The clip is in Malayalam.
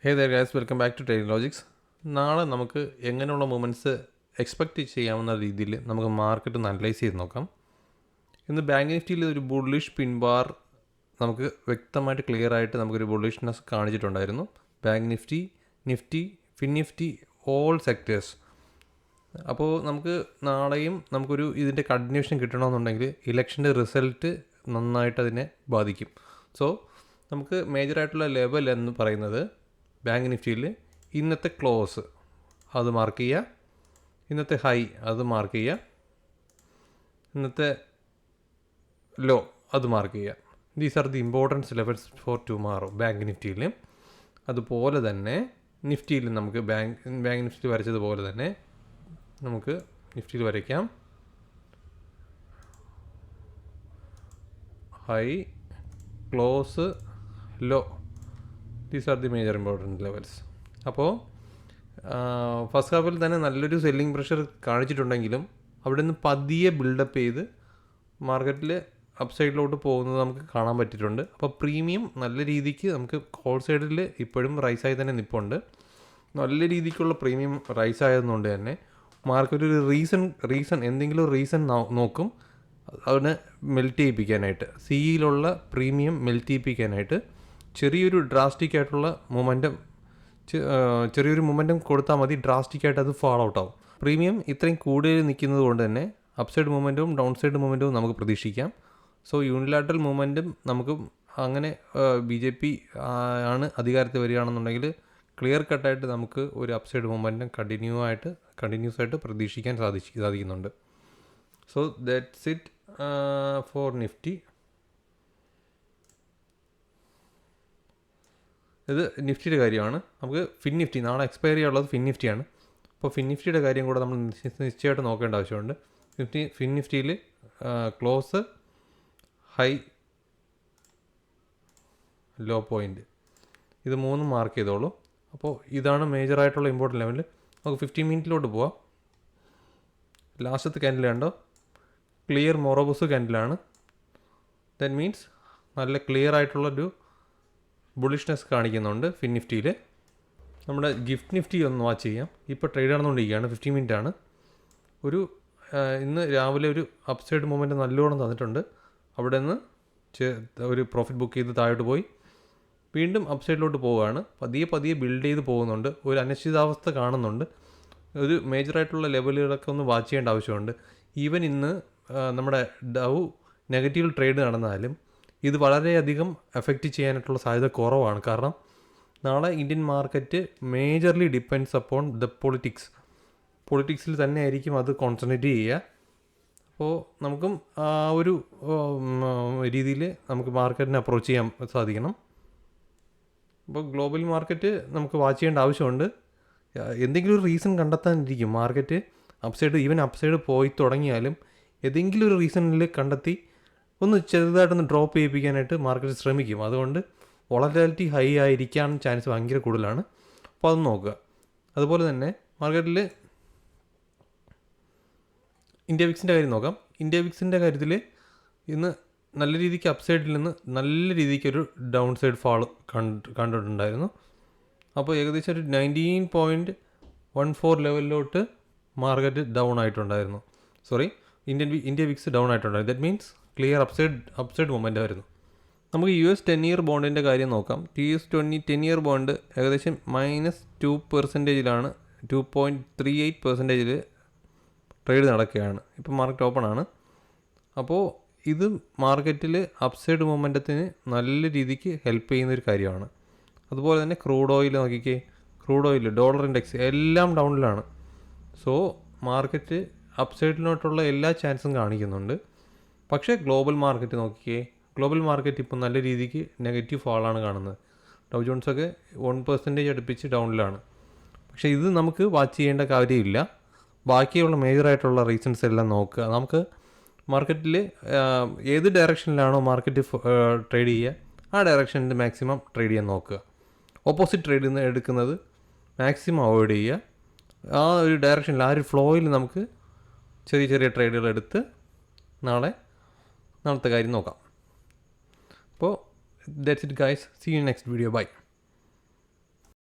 Hey there guys, welcome back to trading logics. നാളെ നമുക്ക് എങ്ങനെയുള്ള മൂവ്മെൻറ്റ്സ് എക്സ്പെക്റ്റ് ചെയ്യാവുന്ന രീതിയിൽ നമുക്ക് മാർക്കറ്റ് ഒന്ന് അനലൈസ് ചെയ്ത് നോക്കാം. ഇന്ന് ബാങ്ക് നിഫ്റ്റിയിൽ ഒരു ബുള്ളിഷ് പിൻബാർ നമുക്ക് വ്യക്തമായിട്ട് ക്ലിയർ ആയിട്ട് നമുക്കൊരു ബുള്ളിഷ്നെസ് കാണിച്ചിട്ടുണ്ടായിരുന്നു. Bank Nifty, fin Nifty, all sectors. അപ്പോൾ നമുക്ക് നാളെയും നമുക്കൊരു ഇതിൻ്റെ കണ്ടിന്യൂഷൻ കിട്ടണമെന്നുണ്ടെങ്കിൽ ഇലക്ഷൻ്റെ റിസൾട്ട് നന്നായിട്ട് അതിനെ ബാധിക്കും. സോ നമുക്ക് മേജറായിട്ടുള്ള ലെവൽ എന്ന് പറയുന്നത് ബാങ്ക് നിഫ്റ്റിയിൽ ഇന്നത്തെ ക്ലോസ് അത് മാർക്ക് ചെയ്യുക, ഇന്നത്തെ ഹൈ അത് മാർക്ക് ചെയ്യുക, ഇന്നത്തെ ലോ അത് മാർക്ക് ചെയ്യുക. These are the importance levels for tomorrow bank നിഫ്റ്റിയിൽ. അതുപോലെ തന്നെ നിഫ്റ്റിയിൽ നമുക്ക് ബാങ്ക് നിഫ്റ്റി വരച്ചതുപോലെ തന്നെ നമുക്ക് നിഫ്റ്റിയിൽ വരയ്ക്കാം. High, close, low, these are the major important levels. അപ്പോൾ ഫസ്റ്റ് ഹാഫിൽ തന്നെ നല്ലൊരു സെല്ലിംഗ് പ്രഷർ കാണിച്ചിട്ടുണ്ടെങ്കിലും അവിടെ നിന്ന് പതിയെ ബിൽഡപ്പ് ചെയ്ത് മാർക്കറ്റിൽ അപ്പ് സൈഡിലോട്ട് പോകുന്നത് നമുക്ക് കാണാൻ പറ്റിയിട്ടുണ്ട്. അപ്പോൾ പ്രീമിയം നല്ല രീതിക്ക് നമുക്ക് കോൾ സൈഡിൽ ഇപ്പോഴും റൈസായി തന്നെ നിൽപ്പുണ്ട്. നല്ല രീതിക്കുള്ള പ്രീമിയം റൈസ് ആയതുകൊണ്ട് തന്നെ മാർക്കറ്റ് ഒരു റീസൺ എന്തെങ്കിലും റീസൺ നോക്കും അതിനെ മെൽറ്റ് ചെയ്യിപ്പിക്കാനായിട്ട്, സിയിലുള്ള പ്രീമിയം മെൽറ്റ് ചെയ്യിപ്പിക്കാനായിട്ട് ചെറിയൊരു ഡ്രാസ്റ്റിക് ആയിട്ടുള്ള ചെറിയൊരു മൊമെൻറ്റം കൊടുത്താൽ മതി. ഡ്രാസ്റ്റിക്കായിട്ട് അത് ഫാൾ ഔട്ട് ആവും. പ്രീമിയം ഇത്രയും കൂടുതൽ നിൽക്കുന്നത് കൊണ്ട് തന്നെ അപ്സൈഡ് മൂവ്മെൻറ്റും ഡൗൺ സൈഡ് മൂവ്മെൻറ്റും നമുക്ക് പ്രതീക്ഷിക്കാം. സോ യൂണിലാറ്ററൽ മൂവ്മെൻറ്റും നമുക്ക് അങ്ങനെ BJP ആണ് അധികാരത്തിൽ വരികയാണെന്നുണ്ടെങ്കിൽ ക്ലിയർ കട്ടായിട്ട് നമുക്ക് ഒരു അപ്സൈഡ് മൂവ്മെൻറ്റും കണ്ടിന്യൂസ് ആയിട്ട് പ്രതീക്ഷിക്കാൻ സാധിക്കുന്നുണ്ട്. So that's it for Nifty. ഇത് നിഫ്റ്റിയുടെ കാര്യമാണ്. നമുക്ക് ഫിൻ നിഫ്റ്റി നാളെ എക്സ്പയർ ചെയ്യാനുള്ളത് ഫിൻ നിഫ്റ്റിയാണ്. അപ്പോൾ ഫിൻ നിഫ്റ്റിയുടെ കാര്യം കൂടെ നമ്മൾ നിശ്ചയമായിട്ട് നോക്കേണ്ട ആവശ്യമുണ്ട്. ഫിൻ നിഫ്റ്റിയിൽ ക്ലോസ്, ഹൈ, ലോ പോയിൻ്റ് ഇത് മൂന്നും മാർക്ക് ചെയ്തോളൂ. അപ്പോൾ ഇതാണ് മേജറായിട്ടുള്ള ഇമ്പോർട്ടൻ്റ് ലെവൽ. നമുക്ക് 15 മിനിറ്റിലോട്ട് പോവാം. ലാസ്റ്റത്തെ ക്യാൻഡിൽ കണ്ടോ, ക്ലിയർ മൊറോബോസ് ക്യാൻഡിലാണ്. ദാറ്റ് മീൻസ് നല്ല ക്ലിയർ ആയിട്ടുള്ളൊരു ബുള്ളിഷ്നെസ് കാണിക്കുന്നുണ്ട് ഫിൻ നിഫ്റ്റിയിൽ. നമ്മുടെ ഗിഫ്റ്റ് നിഫ്റ്റി ഒന്ന് വാച്ച് ചെയ്യാം. ഇപ്പോൾ ട്രേഡ് നടന്നുകൊണ്ടിരിക്കുകയാണ്. 15 മിനിറ്റ് ആണ്. ഇന്ന് രാവിലെ ഒരു അപ്സൈഡ് മൂവ്മെൻറ്റ് നല്ലോണം തന്നിട്ടുണ്ട്. അവിടെ നിന്ന് ഒരു പ്രോഫിറ്റ് ബുക്ക് ചെയ്ത് താഴോട്ട് പോയി വീണ്ടും അപ്സൈഡിലോട്ട് പോവുകയാണ്. പതിയെ ബിൽഡ് ചെയ്ത് പോകുന്നുണ്ട്. ഒരു അനിശ്ചിതാവസ്ഥ കാണുന്നുണ്ട്. ഒരു മേജറായിട്ടുള്ള ലെവലുകളൊക്കെ ഒന്ന് വാച്ച് ചെയ്യേണ്ട ആവശ്യമുണ്ട്. ഈവൻ ഇന്ന് നമ്മുടെ ഡൗ നെഗറ്റീവ് ട്രേഡ് നടന്നാലും ഇത് വളരെയധികം എഫക്റ്റ് ചെയ്യാനായിട്ടുള്ള സാധ്യത കുറവാണ്. കാരണം നാളെ Indian market majorly depends upon the പൊളിറ്റിക്സിൽ തന്നെ ആയിരിക്കും അത് കോൺസെൻട്രേറ്റ് ചെയ്യുക. അപ്പോൾ നമുക്കും ആ ഒരു രീതിയിൽ നമുക്ക് മാർക്കറ്റിനെ അപ്രോച്ച് ചെയ്യാൻ സാധിക്കണം. അപ്പോൾ ഗ്ലോബൽ മാർക്കറ്റ് നമുക്ക് വാച്ച് ചെയ്യേണ്ട ആവശ്യമുണ്ട്. എന്തെങ്കിലും ഒരു റീസൺ കണ്ടെത്താനിരിക്കും മാർക്കറ്റ്. അപ്സൈഡ് പോയി തുടങ്ങിയാലും ഏതെങ്കിലും ഒരു റീസണിൽ കണ്ടെത്തി ഒന്ന് ചെറുതായിട്ടൊന്ന് ഡ്രോപ്പ് ചെയ്യിപ്പിക്കാനായിട്ട് മാർക്കറ്റ് ശ്രമിക്കും. അതുകൊണ്ട് വോളറ്റിലിറ്റി ഹൈ ആയിരിക്കാൻ ചാൻസ് ഭയങ്കര കൂടുതലാണ്. അപ്പോൾ അത് നോക്കുക. അതുപോലെ തന്നെ മാർക്കറ്റിൽ ഇന്ത്യ വിക്സിൻ്റെ കാര്യം നോക്കാം. ഇന്ത്യ വിക്സിൻ്റെ കാര്യത്തിൽ ഇന്ന് നല്ല രീതിക്ക് അപ്സൈഡിൽ നിന്ന് നല്ല രീതിക്കൊരു ഡൗൺ സൈഡ് ഫാൾ കണ്ടിട്ടുണ്ടായിരുന്നു. അപ്പോൾ ഏകദേശം ഒരു 19.14 ലെവലിലോട്ട് മാർക്കറ്റ് ഡൗൺ ആയിട്ടുണ്ടായിരുന്നു. ഇന്ത്യ വിക്സ് ഡൗൺ ആയിട്ടുണ്ടായിരുന്നു. That means clear upside moment ആയിരുന്നു. നമുക്ക് US 10-year ബോണ്ടിൻ്റെ കാര്യം നോക്കാം. US 10-year ബോണ്ട് ഏകദേശം -2%, 2.38% ട്രേഡ് നടക്കുകയാണ്. ഇപ്പോൾ മാർക്കറ്റ് ഓപ്പൺ ആണ്. അപ്പോൾ ഇത് മാർക്കറ്റിൽ അപ്സൈഡ് മൊമെൻറ്റത്തിന് നല്ല രീതിക്ക് ഹെൽപ്പ് ചെയ്യുന്നൊരു കാര്യമാണ്. അതുപോലെ തന്നെ ക്രൂഡ് ഓയിൽ നോക്കിക്കേ, ഡോളർ ഇൻഡെക്സ് എല്ലാം ഡൗണിലാണ്. സോ മാർക്കറ്റ് അപ്സൈഡിലോട്ടുള്ള എല്ലാ ചാൻസും കാണിക്കുന്നുണ്ട്. പക്ഷേ ഗ്ലോബൽ മാർക്കറ്റ് നോക്കിക്കേ, ഇപ്പോൾ നല്ല രീതിക്ക് നെഗറ്റീവ് ഫാളാണ് കാണുന്നത്. ഡൗ ജോൺസൊക്കെ 1% അടുപ്പിച്ച് ഡൗണിലാണ്. പക്ഷേ ഇത് നമുക്ക് വാച്ച് ചെയ്യേണ്ട കാര്യമില്ല. ബാക്കിയുള്ള മേജറായിട്ടുള്ള റീസൺസ് എല്ലാം നോക്കുക. നമുക്ക് മാർക്കറ്റിൽ ഏത് ഡയറക്ഷനിലാണോ മാർക്കറ്റ് ട്രേഡ് ചെയ്യുക ആ ഡയറക്ഷനിൽ മാക്സിമം ട്രേഡ് ചെയ്യാൻ നോക്കുക. ഓപ്പോസിറ്റ് ട്രേഡ് എടുക്കുന്നത് മാക്സിമം അവോയ്ഡ് ചെയ്യുക. ആ ഒരു ഡയറക്ഷനിൽ, ആ ഒരു ഫ്ലോയിൽ നമുക്ക് ചെറിയ ട്രേഡുകൾ എടുത്ത് നാളത്തെ കാര്യം നോക്കാം. അപ്പോൾ that's it guys. See you next video. By.